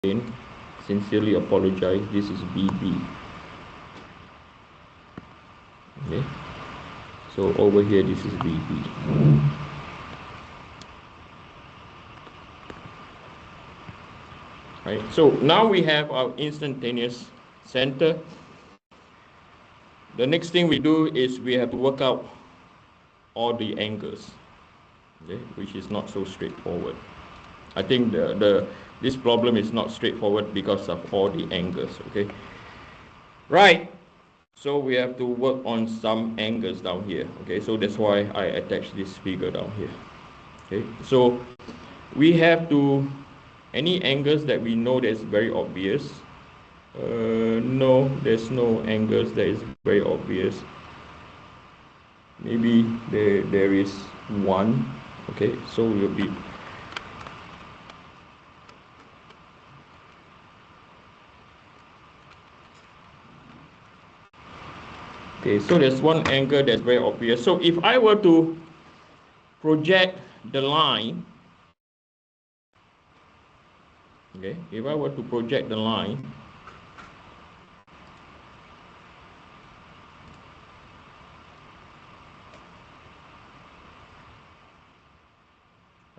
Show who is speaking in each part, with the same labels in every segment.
Speaker 1: again, sincerely apologize. This is BB. Okay, so over here this is BB. Right, so now we have our instantaneous center. The next thing we do is we have to work out all the angles, okay, which is not so straightforward. I think this problem is not straightforward because of all the angles. Okay, right, so we have to work on some angles down here. Okay, so that's why I attach this figure down here. Okay, so we have to, any angles that we know that's very obvious. No, there's no angles that is very obvious. Maybe there is one. Okay, so we'll be okay, so there's one angle that's very obvious. So if I were to project the line, okay, if I were to project the line,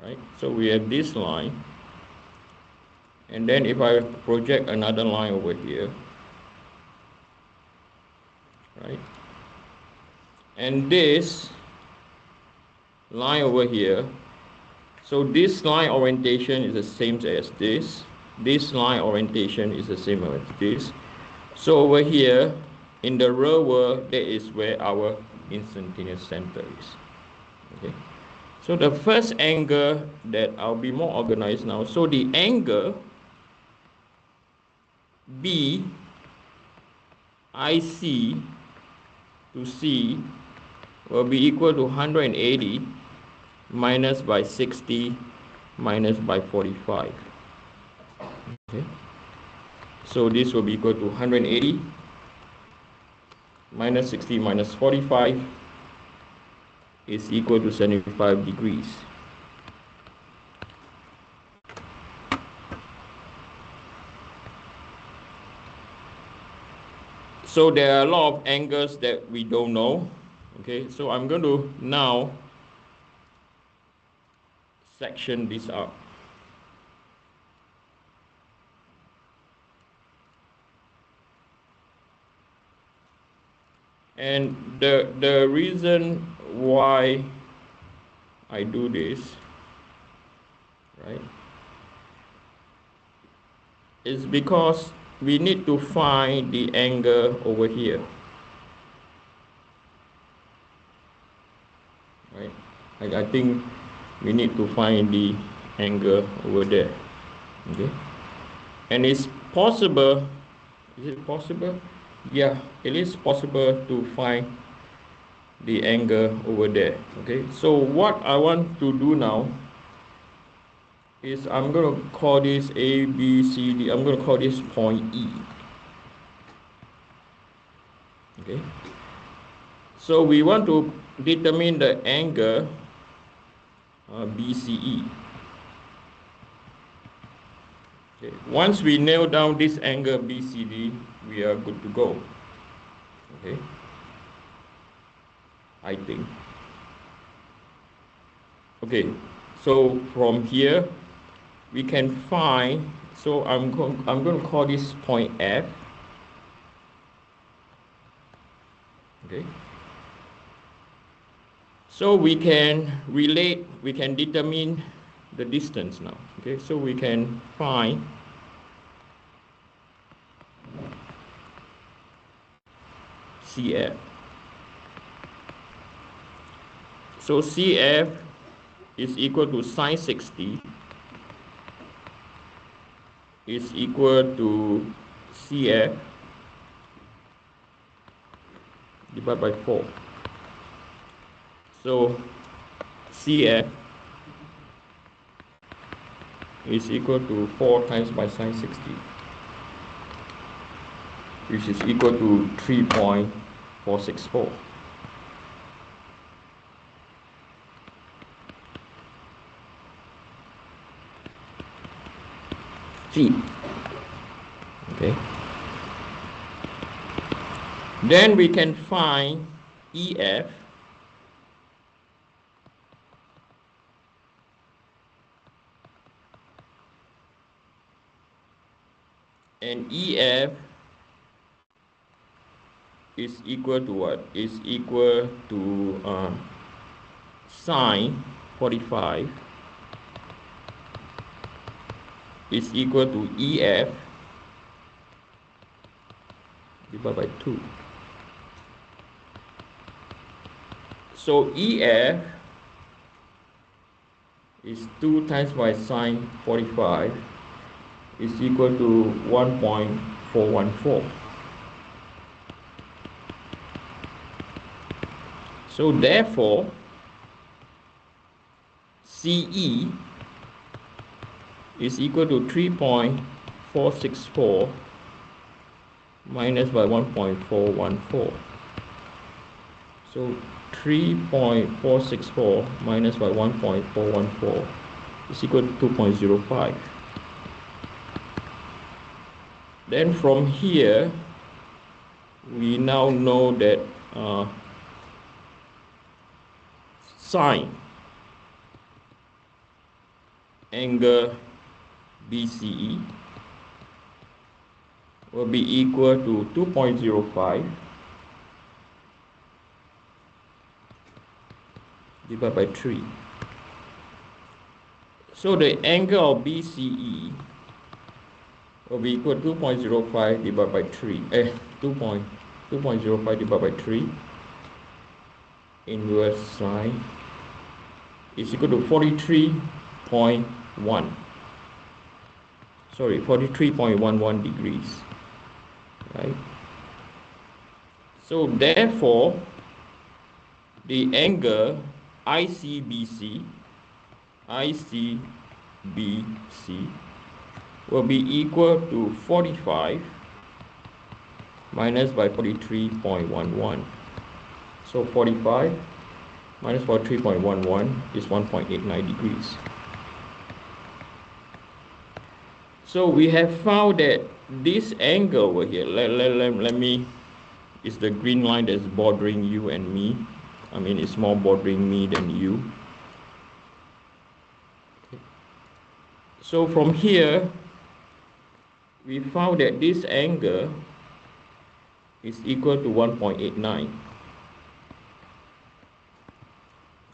Speaker 1: right, so we have this line, and then if I project another line over here, right, and this line over here, so this line orientation is the same as this line orientation is the same as this. So over here in the real world, that is where our instantaneous center is. Okay, so the first angle that I'll be more organized now. So the angle B IC to C will be equal to 180 minus by 60 minus by 45. Okay, so this will be equal to 180 minus 60 minus 45 is equal to 75 degrees. So there are a lot of angles that we don't know. Okay, so I'm going to now section this up. And the reason why I do this, right, is because we need to find the angle over here. Right, I think we need to find the angle over there. Okay, and it's possible, is it possible? Yeah, it is possible to find the angle over there. Okay, so what I want to do now is I'm going to call this A, B, C, D. I'm going to call this point E. Okay, so we want to determine the angle BCE. Okay, once we nail down this angle BCD, we are good to go. Okay, I think. Okay, so from here we can find, so I'm going to call this point F. Okay, so we can relate, we can determine the distance now. Okay, so we can find CF. So CF is equal to sine 60 is equal to CF divided by 4. So CF is equal to 4 times by sine 60, which is equal to 3.464. feet. Okay. Then we can find EF. And EF is equal to what? Is equal to sine 45 is equal to EF divided by 2. So EF is 2 times by sine 45 is equal to 1.414. So therefore, CE is equal to 3.464 minus by 1.414. So 3.464 minus by 1.414 is equal to 2.05. Then from here, we now know that sine angle BCE will be equal to 2.05 divided by 3. So the angle of BCE will be equal to 2.05 divided by 3. 2.05 divided by 3 inverse sine is equal to 43.1. Sorry, 43.11 degrees. Right? So therefore, the angle ICBC will be equal to 45 minus by 43.11. So 45 minus 43.11 is 1.89 degrees. So we have found that this angle over here, let me, is the green line that's bordering you and me. I mean, it's more bordering me than you. So from here, we found that this angle is equal to 1.89.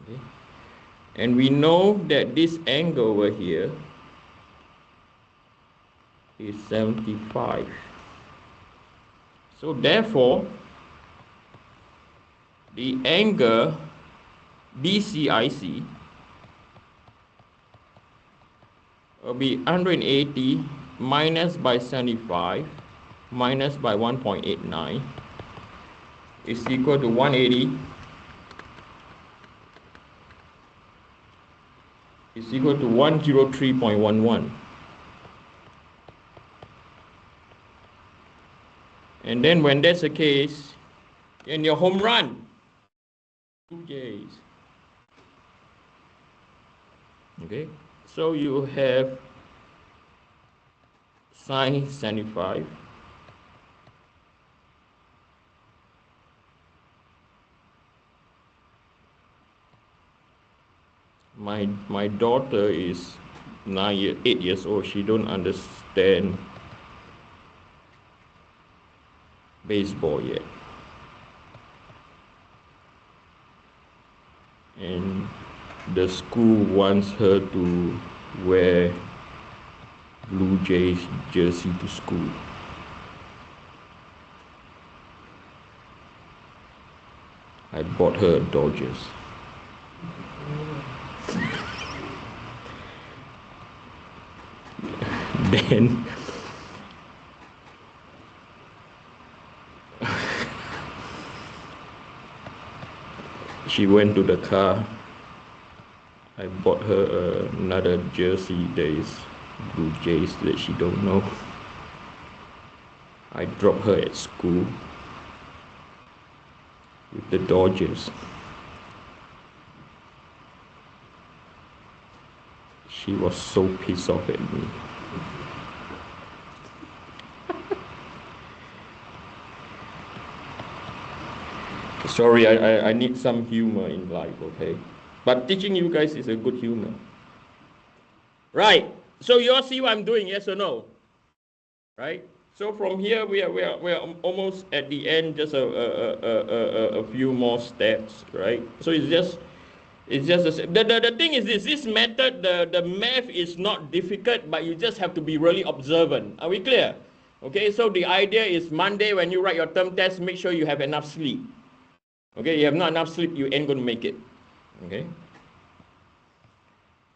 Speaker 1: Okay. And we know that this angle over here is 75. So therefore, the angle BCIC will be 180 minus by 75 minus by 1.89 is equal to 180 is equal to 103.11. And then when that's the case, then your home run. Blue Jays. Okay, so you have sine 75 my daughter is 8 years old. She don't understand baseball yet, and the school wants her to wear Blue Jays jersey to school. I bought her Dodgers. Then she went to the car. I bought her another jersey that is Blue Jays that she don't know. I dropped her at school with the Dodgers. She was so pissed off at me. Sorry, I need some humor in life, okay? But teaching you guys is a good humor. Right. So you all see what I'm doing, yes or no? Right. So from here we are almost at the end. Just a few more steps, right? So it's just the thing is this method, the math is not difficult, but you just have to be really observant. Are we clear? Okay. So the idea is Monday when you write your term test, make sure you have enough sleep. Okay. You have not enough sleep, you ain't going to make it. Okay.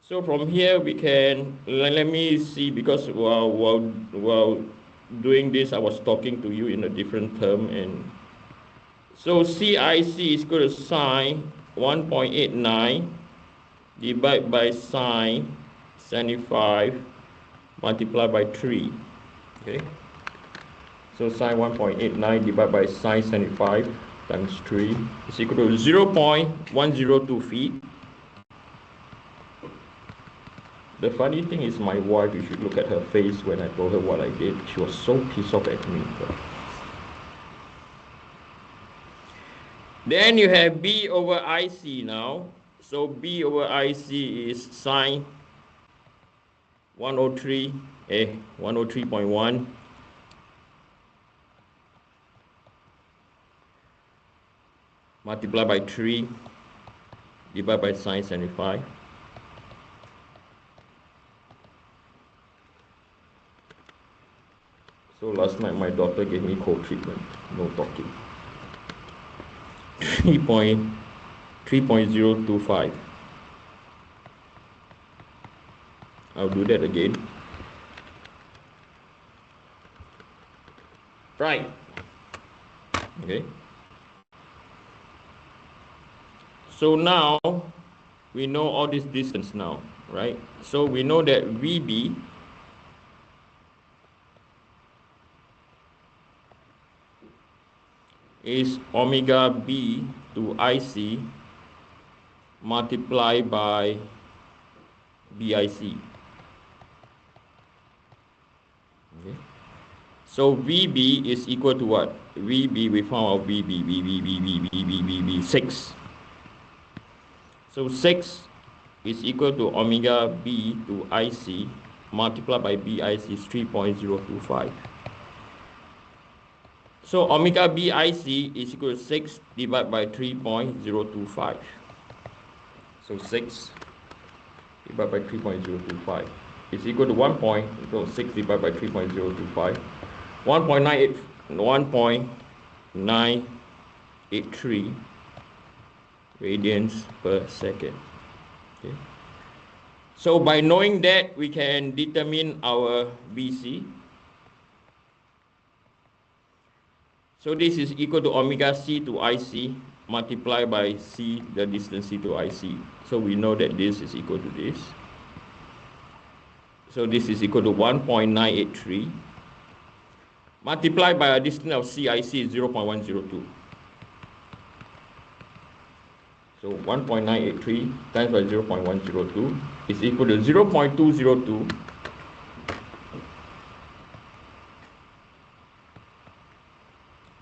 Speaker 1: So from here we can let me see, because while doing this I was talking to you in a different term, and so CIC is equal to sine 1.89 divided by sine 75 multiplied by 3. Okay. So sine 1.89 divided by sine 75 times 3 is equal to 0.102 feet. The funny thing is, my wife, you should look at her face when I told her what I did. She was so pissed off at me. Then you have B over IC now. So B over IC is sine 103.1 multiplied by 3 divided by sine 75. So last night my daughter gave me cold treatment, no talking. 3.025. I'll do that again. Right. Okay. So now we know all this distance now, right? So we know that VB is omega B to IC multiplied by BIC. Okay. So VB is equal to what? VB, we found out VB 6. So 6 is equal to omega B to IC multiplied by BIC is 3.025. So omega BIC is equal to 6 divided by 3.025. So 6 divided by 3.025 is equal to 1.6 divided by 3.025. 1.983 radians per second. Okay. So by knowing that, we can determine our BC. So this is equal to omega C to IC multiplied by C, the distance C to IC. So we know that this is equal to this. So this is equal to 1.983 multiplied by a distance of CIC is 0.102. So 1.983 times by 0.102 is equal to 0.202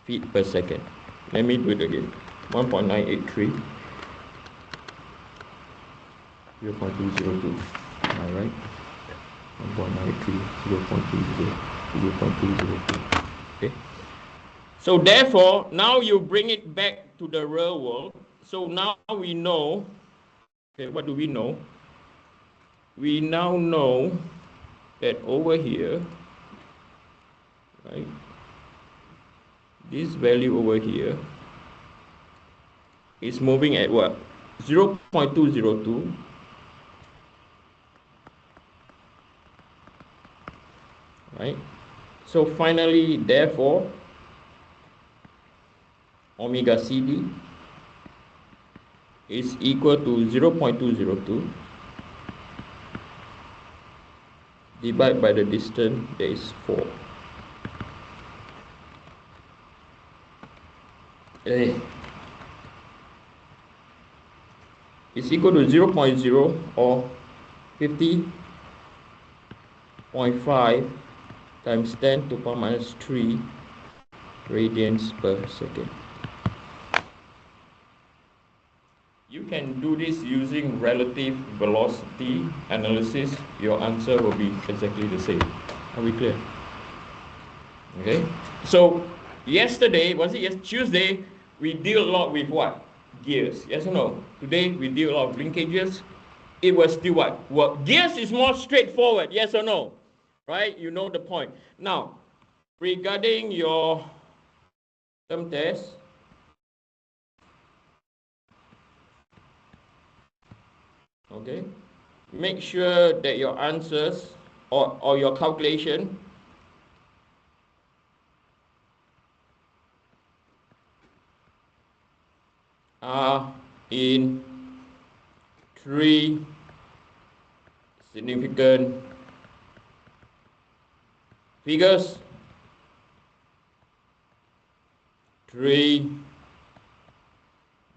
Speaker 1: feet per second. Let me do it again. 1.983 0.202. Am I right? 1.983 0.202. Okay. So therefore, now you bring it back to the real world. So now we know, okay, what do we know? We now know that over here, right, this value over here is moving at what? 0.202. Right? So finally, therefore, omega CD is equal to 0.202 divided by the distance, that is 4. It's equal to 0.0 or 50.5 times 10⁻³ radians per second. do this using relative velocity analysis, your answer will be exactly the same. Are we clear? Okay. So yesterday, was it Tuesday, we deal a lot with what? Gears. Yes or no? Today we deal a lot of linkages. It was still what? Well, gears is more straightforward. Yes or no? Right? You know the point. Now, regarding your term test, okay, make sure that your answers or your calculation are in 3 significant figures, 3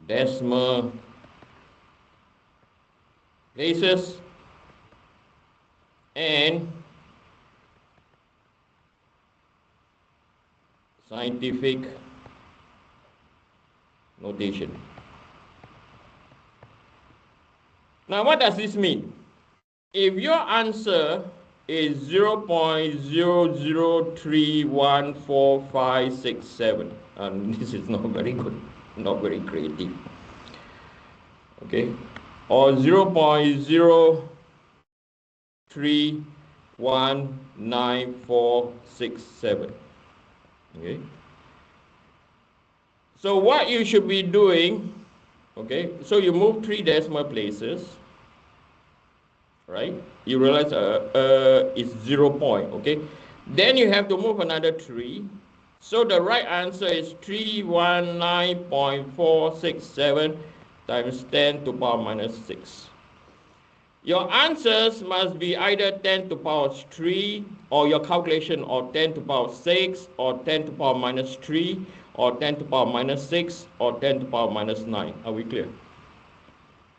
Speaker 1: decimal places, and scientific notation. Now, what does this mean? If your answer is 0.00314567, and this is not very good, not very creative, okay, or 0.031947, okay. So what you should be doing, okay, so you move 3 decimal places, right? You realize it's 0 point, okay? Then you have to move another 3. So the right answer is 319.467 times 10 to the power minus 6. Your answers must be either 10 to the power 3, or your calculation, or 10 to the power 6, or 10 to the power minus 3, or 10 to the power minus 6, or 10 to the power minus 9. Are we clear?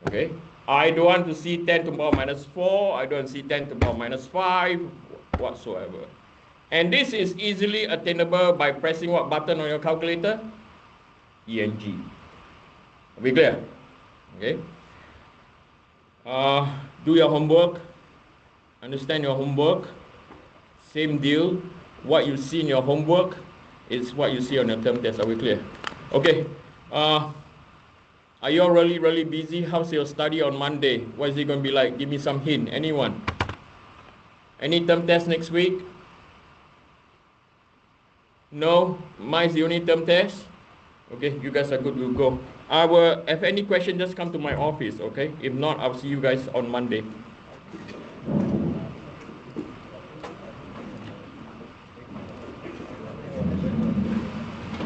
Speaker 1: Okay. I don't want to see 10 to the power minus 4. I don't see 10 to the power minus 5 whatsoever. And this is easily attainable by pressing what button on your calculator? ENG. Are we clear? Okay. Do your homework. Understand your homework. Same deal. What you see in your homework is what you see on your term test. Are we clear? Okay. Are you all really busy? How's your study on Monday? What is it going to be like? Give me some hint. Anyone? Any term test next week? No? Mine's the only term test? Okay, you guys are good to go. If any question, just come to my office, okay? If not, I'll see you guys on Monday.